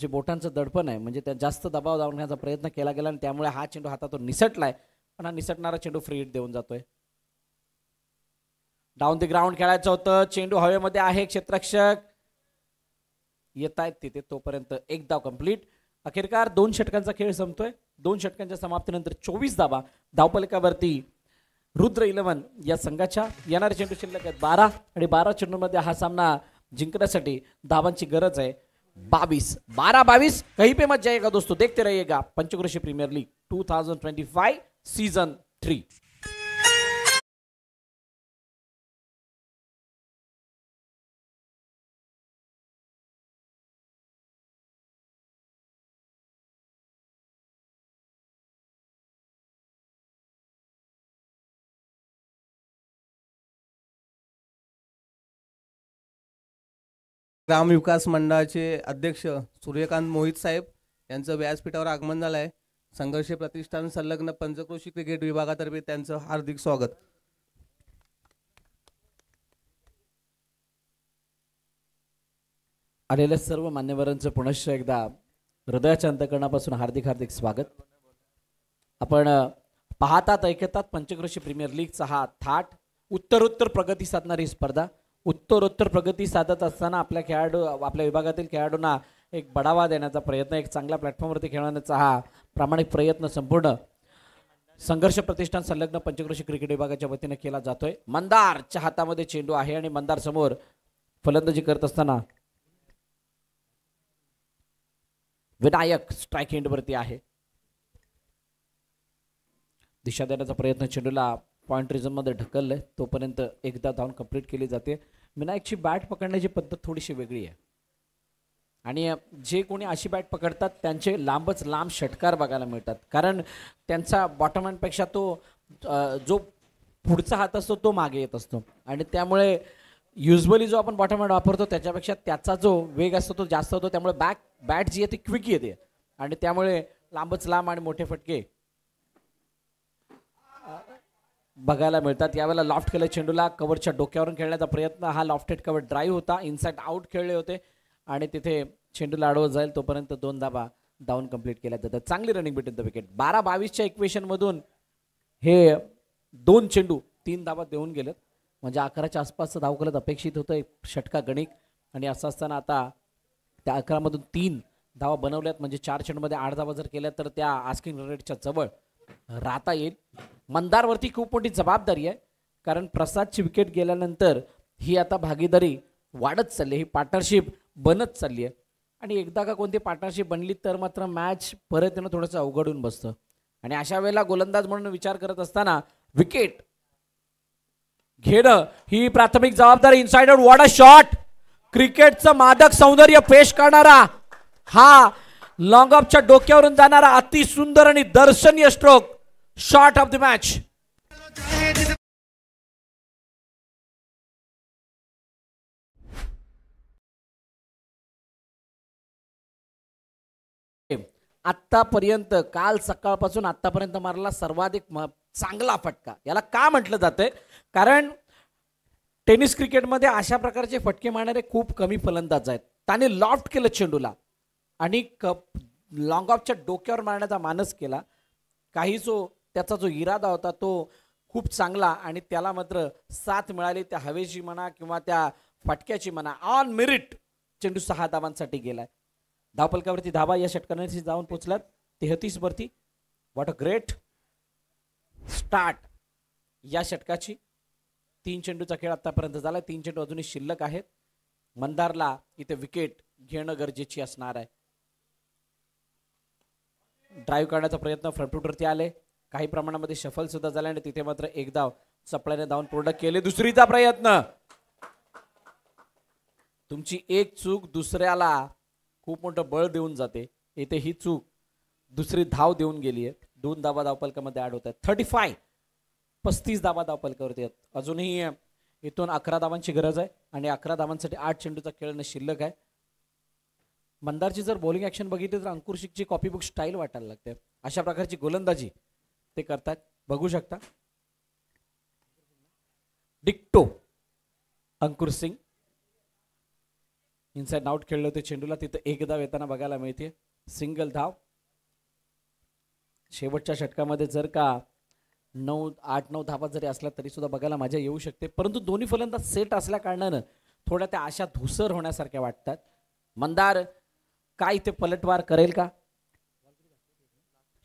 Speaker 1: जे बोटांचं दडपण आहे म्हणजे त्या जास्त दबाव लावण्याचा प्रयत्न केला गेला आणि त्यामुळे हा चेंडू हातातून निसटलाय. पण हा निसटणारा चेंडू फ्री हिट देऊन जातोय. डाऊन द ग्राउंड खेळायचं होतं. चेंडू हवेमध्ये आहे. क्षेत्ररक्षक येत आहेत तिथे तोपर्यंत 1 धाव कंप्लीट. अखेरकार 2 षटकांचा खेळ संपतोय. 2 षटकांच्या समाप्तीनंतर 24 धावा धावपलकावरती रुद्र 11 या संघाच्या. येणारे चेंडू शिल्लक आहेत 12 आणि 12 चेंडूमध्ये हा सामना जिंकण्यासाठी धावांची गरज आहे 22. 12-22. कहीं पे मत जाएगा दोस्तों, देखते रहिएगा पंचक्रोशी प्रीमियर लीग 2025 सीजन 3.
Speaker 2: ग्राम विकास मंडळाचे अध्यक्ष सूर्यकांत मोहित साहेब यांचं व्यासपीठावर आगमन झालं आहे. संघर्ष प्रतिष्ठान संलग्न पंचक्रोशी क्रिकेट विभागातर्फे त्यांचं हार्दिक स्वागत.
Speaker 1: आलेल्या सर्व मान्यवरांचं पुनश्च एकदा हृदयाच्या अंतःकरणापासून हार्दिक हार्दिक स्वागत. आपण पाहतात ऐकतात पंचक्रोशी प्रीमियर लीगचा हा थाट. उत्तरोत्तर प्रगती साधणारी स्पर्धा. उत्तरोत्तर प्रगती साधत असताना आपल्या विभागातील खेळाडूंना एक बढावा देण्याचा प्रयत्न, एक चांगल्या प्लॅटफॉर्मवरती खेळवण्याचा हा प्रामाणिक प्रयत्न संपूर्ण संघर्ष प्रतिष्ठान संलग्न पंचक्रोशी क्रिकेट विभागाच्या वतीने केला जातोय. मंदारच्या हातामध्ये चेंडू आहे आणि मंदार समोर फलंदाजी करत असताना विनायक स्ट्राइक एंड वरती आहे. दिशा देण्याचा प्रयत्न चेंडूला पॉइंट रिझन मध्ये ढकललंय, तोपर्यंत एकदा धावून कंप्लीट केली जाते. विनायकची बॅट पकडण्याची पद्धत थोडीशी वेगळी आहे आणि जे कोणी अशी बॅट पकडतात त्यांचे लांबच लांब षटकार बघायला मिळतात, कारण त्यांचा बॉटम हँडपेक्षा तो जो पुढचा हात असतो तो मागे येत असतो आणि त्यामुळे युजली जो आपण बॉटम हँड वापरतो त्याच्यापेक्षा त्याचा जो वेग असतो तो जास्त होतो. त्यामुळे बॅट जी आहे ती क्विक येते आणि त्यामुळे लांबच लांब आणि मोठे फटके बघायला मिळतात. यावेळेला लॉफ्ट केलं चेंडूला, कव्हरच्या डोक्यावरून खेळण्याचा प्रयत्न. हा लॉफ्टेड कव्हर ड्राईव्ह होता, इनसाइड आउट खेळले होते आणि तिथे चेंडूला अडवत जाईल तोपर्यंत 2 धाबा डाऊन कंप्लीट केल्या जातात. चांगली रनिंग बिटवीन द विकेट. 12-22च्या इक्वेशन मधून हे 2 चेंडू 3 धाबा देऊन गेलेत, म्हणजे 11च्या आसपासचं धावकलत अपेक्षित होतं. षटका गणिक आणि असं असताना आता त्या 11 मधून 3 धावा बनवल्यात, म्हणजे 4 चेंडूमध्ये 8 धावा जर केल्या तर त्या आस्किंग रेटच्या जवळ राहता येईल. मंदारवरती खूप मोठी जबाबदारी आहे, कारण प्रसादची विकेट गेल्यानंतर ही आता भागीदारी वाढत चालली, ही पार्टनरशिप बनत चालली आहे आणि एकदा का कोणती पार्टनरशिप बनली तर मात्र मॅच परत येणं थोडंसं अवघड होऊन बसतं. आणि अशा वेळेला गोलंदाज म्हणून विचार करत असताना विकेट घेणं ही प्राथमिक जबाबदारी. Inside out, what a shot. क्रिकेटचं मादक सौंदर्य पेश करणारा हा लॉंग ऑफच्या डोक्यावरून जाणारा अति सुंदर आणि दर्शनीय stroke shot of the match. आतापर्यंत काल सकाळपासून आतापर्यंत मारला सर्वाधिक चांगला फटका. याला का म्हटलं जातंय, कारण टेनिस क्रिकेटमध्ये अशा प्रकारचे फटके मारणारे खूप कमी फलंदाज आहेत. त्याने लॉफ्ट केलं चेंडूला आणि लॉंग ऑफच्या डोक्यावर मारण्याचा मानस केला. काही त्याचा जो इरादा होता तो खूप चांगला आणि त्याला मात्र साथ मिळाली त्या हवेची म्हणा किंवा त्या फटक्याची म्हणा. ऑन मेरिट चेंडू 6 धावांसाठी गेलाय. धावपलकावरती धावा या षटकांशी जाऊन पोहोचल्यात 33 वरती. व्हॉट अ ग्रेट स्टार्ट या षटकाची. 3 चेंडूचा खेळ आतापर्यंत झाला. 3 चेंडू अजूनही शिल्लक आहेत. मंदारला इथे विकेट घेणं गरजेची असणार आहे. ड्राईव्ह करण्याचा प्रयत्न फ्रंटफूटवरती आले, काही प्रमाणामध्ये शफल सुद्धा झाला आणि तिथे मात्र एक धाव चपळ्याने धावून पूर्ण केले. दुसरीचा प्रयत्न. तुमची एक चूक दुसऱ्याला खूप मोठं बळ देऊन जाते. इथे ही चूक दुसरी धाव देऊन गेली आहे. 2 धावा धावपलकामध्ये ऍड होत आहेत. 35 धावा धावपलकावरती आहेत. अजूनही इथून 11 धावांची गरज आहे आणि 11 धावांसाठी 8 चेंडूचा खेळणं शिल्लक आहे. मंदारची जर बॉलिंग ऍक्शन बघितली तर अंकुर सिंगची कॉपी बुक स्टाईल वाटायला लागते. अशा प्रकारची गोलंदाजी ते करतात, बघू शकता. डिक्टो अंकुर सिंग. इनसाइड आउट खेळले होते चेंडूला, तिथे एक धाव येताना बघायला मिळते. सिंगल धाव. शेवटच्या षटकामध्ये जर का 8-9 धावा जरी असल्या तरी सुद्धा बघायला मजा येऊ शकते, परंतु दोन्ही फलंदाज सेट असल्या कारणानं थोड्या त्या आशा धुसर होण्यासारख्या वाटतात. मंदार काय इथे पलटवार करेल का?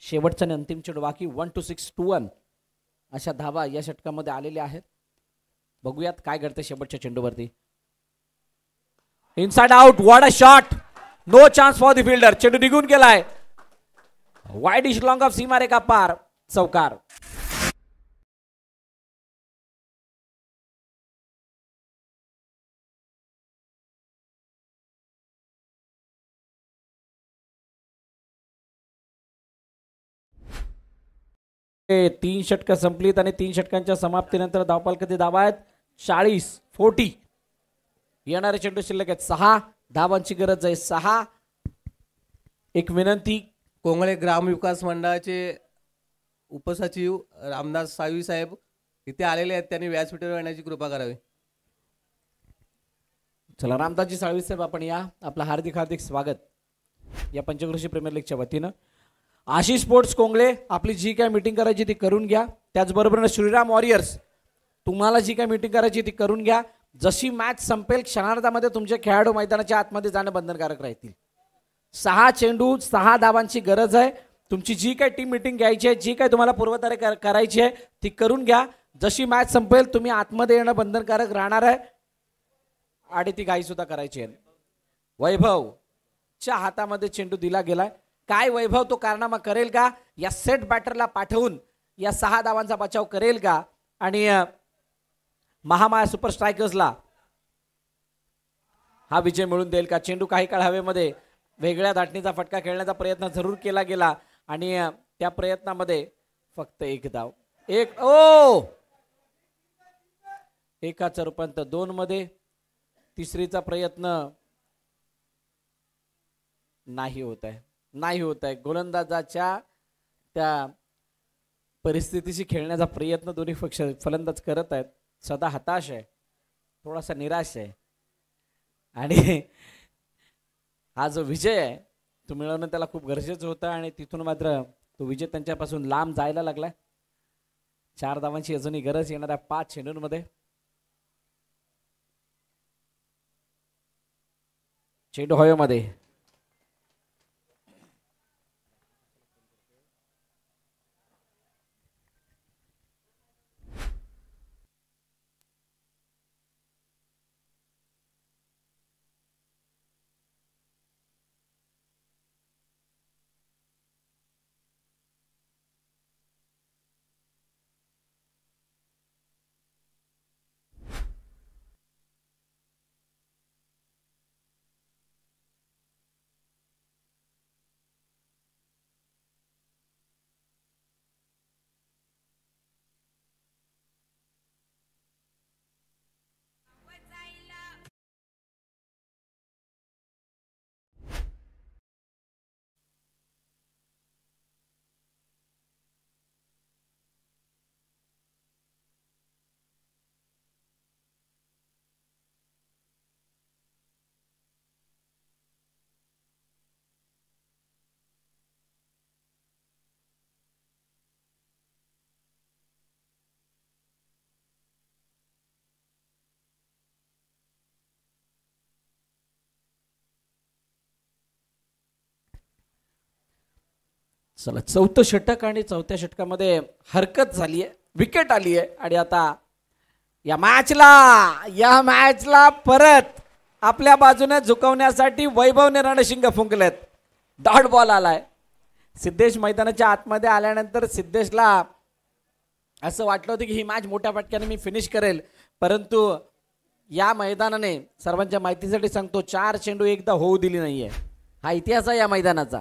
Speaker 1: शेवटचा आणि अंतिम चेंडू बाकी. 1 to 6 to 1 अशा धावा या षटकामध्ये आलेल्या आहेत. बघूयात काय घडते शेवटच्या चेंडूवरती. Inside out, what a shot. No chance for the fielder. चेंडू निघून गेलाय. वाईड इश लॉंग ऑफ सीमारेखा पार. चौकार. तीन षटकं संपलीत आणि 3 षटकांच्या समाप्तीनंतर धावपलकाचे धावा आहेत 40 येणारे चेंडू शिल्लक आहेत 6 धावांची गरज आहे. 6. एक विनंती,
Speaker 2: कोंगळे ग्रामविकास मंडळाचे उपसचिव रामदास साळवी साहेब इथे आलेले आहेत, त्यांनी व्यासपीठावर येण्याची कृपा करावी.
Speaker 1: चला रामदासजी साळवी साहेब आपण या. आपलं हार्दिक हार्दिक स्वागत या पंचक्रोशी प्रीमियर लीगच्या वतीनं. आशिष स्पोर्ट्स कोंगळे आपली जी काय मीटिंग करायची ती करून घ्या. त्याचबरोबर श्रीराम वॉरियर्स तुम्हाला जी काय मीटिंग करायची ती करून घ्या. जशी मॅच संपेल क्षणार्धामध्ये तुमचे खेळाडू मैदानाच्या आतमध्ये जाणं बंधनकारक राहतील. 6 चेंडू 6 धावांची गरज आहे तुमची जी काही टीम मीटिंग घ्यायची आहे, जी काही तुम्हाला पूर्वतयारी करायची आहे ती करून घ्या. जशी मॅच संपेल तुम्ही आतमध्ये येणं बंधनकारक राहणार आहे आणि ती घाई सुद्धा करायची आहे. वैभवच्या हातामध्ये चेंडू दिला गेलाय. काय वैभव तो कारनामा करेल का? या सेट बॅटरला पाठवून या 6 धावांचा बचाव करेल का आणि महामाया सुपर स्ट्रायकर्सला हा विजय मिळून देईल का? चेंडू काही काळ हवेमध्ये वेगळ्या धाटणीचा फटका खेळण्याचा प्रयत्न जरूर केला गेला आणि त्या प्रयत्नामध्ये फक्त एक धाव. एकाचं रूपांतर 2 मध्ये. तिसरीचा प्रयत्न नाही होत आहे. गोलंदाजाच्या त्या परिस्थितीशी खेळण्याचा प्रयत्न दोन्ही पक्ष फलंदाज करत आहेत. सदा हताश आहे, थोडासा निराश आहे आणि हा जो विजय आहे तो मिळवणं त्याला खूप गरजेचं होतं आणि तिथून मात्र तो विजय त्यांच्यापासून लांब जायला लागलाय. 4 धावांची अजूनही गरज येणाऱ्या 5 चेंडूंमध्ये. चेंडू हवेमध्ये. चला 4थं षटक आणि 4थ्या षटकामध्ये हरकत झाली आहे, विकेट आली आहे आणि आता या मॅचला परत आपल्या बाजूने झुकवण्यासाठी वैभवने रणशिंग फुंकलेत. डॉट बॉल आलाय. सिद्धेश मैदानाच्या आतमध्ये आल्यानंतर सिद्धेशला असं वाटलं होतं की ही मॅच मोठ्या फटक्याने मी फिनिश करेल, परंतु या मैदानाने सर्वांच्या माहितीसाठी सांगतो 4 चेंडू एकदा होऊ दिली नाहीये. हा इतिहास आहे या मैदानाचा.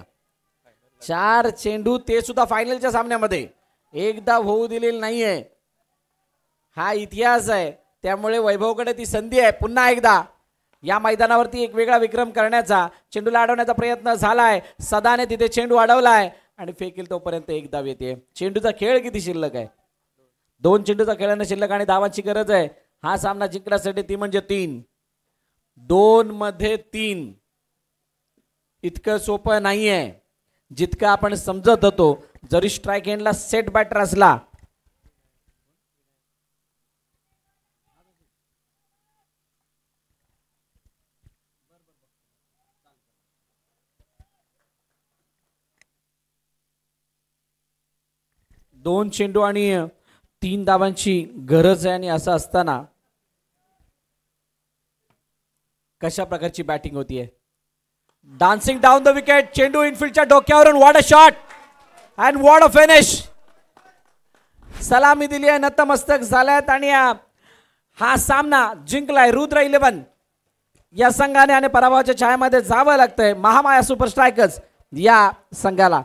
Speaker 1: 4 चेंडू ते सुद्धा फायनलच्या सामन्यामध्ये एकदा होऊ दिलेली नाहीये. हा इतिहास आहे. त्यामुळे वैभवकडे ती संधी आहे पुन्हा एकदा या मैदानावरती एक वेगळा विक्रम करण्याचा. चेंडूला अडवण्याचा प्रयत्न झालाय. सदाने तिथे चेंडू अडवलाय आणि फेकेल तोपर्यंत एक धाव येते. चेंडूचा खेळ किती शिल्लक आहे? 2 चेंडूचा खेळणं शिल्लक आणि धावांची गरज आहे. हा सामना जिंकण्यासाठी ती म्हणजे 3. 2 मध्ये 3 इतकं सोपं नाहीये जितकं आपण समजत होतो. जरी स्ट्राइक एंडला सेट बॅटर असला दोन चेंडू आणि 3 धावांची गरज आहे आणि असं असताना कशा प्रकारची बॅटिंग होतीये. Dancing down the wicket. चेंडू इनफिल्डच्या डोक्यावरून. What a shot and what a finish. सलामी दिली आहे, नतमस्तक झाल्यात आणि हा सामना जिंकलाय रुद्र 11 या संघाने आणि पराभवाच्या छायामध्ये जावं लागतंय महामाया सुपर स्ट्रायकर्स या संघाला.